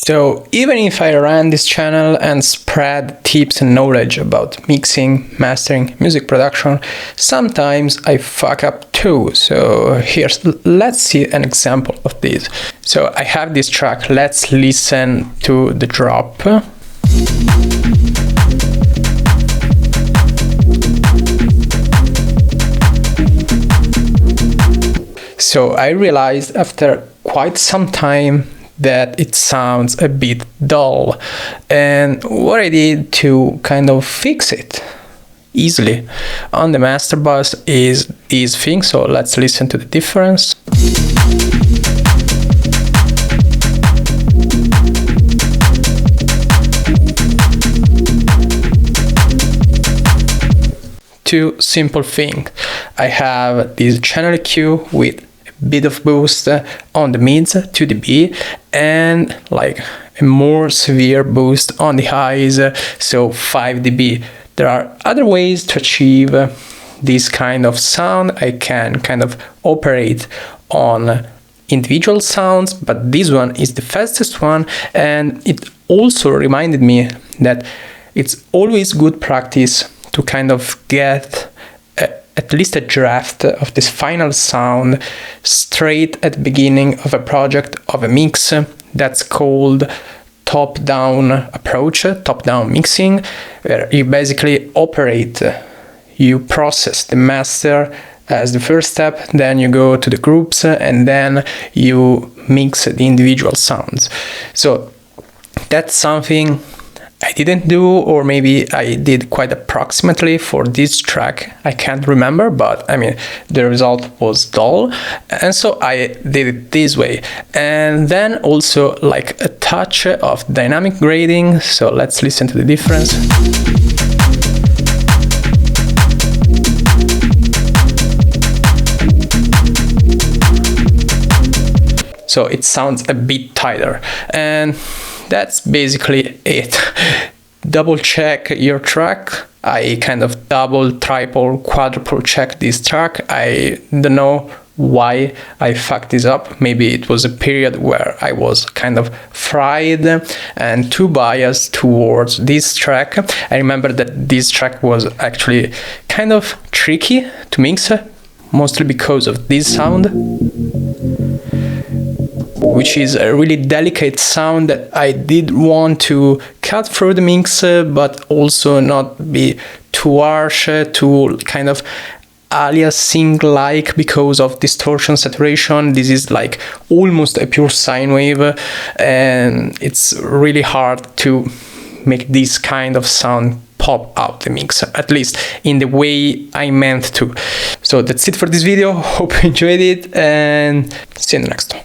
So even if I ran this channel and spread tips and knowledge about mixing, mastering, music production, sometimes I fuck up too. So let's see an example of this. So I have this track, let's listen to the drop. So I realized after quite some time that it sounds a bit dull, and what I did to kind of fix it easily on the master bus is this thing. So let's listen to the difference. Two simple things. I have this channel EQ with bit of boost on the mids, 2 dB, and like a more severe boost on the highs, so 5 dB. There are other ways to achieve this kind of sound. I can kind of operate on individual sounds, but this one is the fastest one, and it also reminded me that it's always good practice to kind of get at least a draft of this final sound straight at the beginning of a project, of a mix. That's called top-down approach, top-down mixing, where you basically operate, you process the master as the first step, then you go to the groups, and then you mix the individual sounds. So that's something I didn't do, or maybe I did quite approximately for this track. I can't remember, but I mean, the result was dull. And so I did it this way. And then also like a touch of dynamic grading. So let's listen to the difference. So it sounds a bit tighter. And that's basically it. Double check your track. I kind of double, triple, quadruple check this track. I don't know why I fucked this up. Maybe it was a period where I was kind of fried and too biased towards this track. I remember that this track was actually kind of tricky to mix, mostly because of this sound, which is a really delicate sound that I did want to cut through the mix, but also not be too harsh, too kind of aliasing-like because of distortion, saturation. This is like almost a pure sine wave, and it's really hard to make this kind of sound pop out the mix, at least in the way I meant to. So that's it for this video. Hope you enjoyed it, and see you in the next one.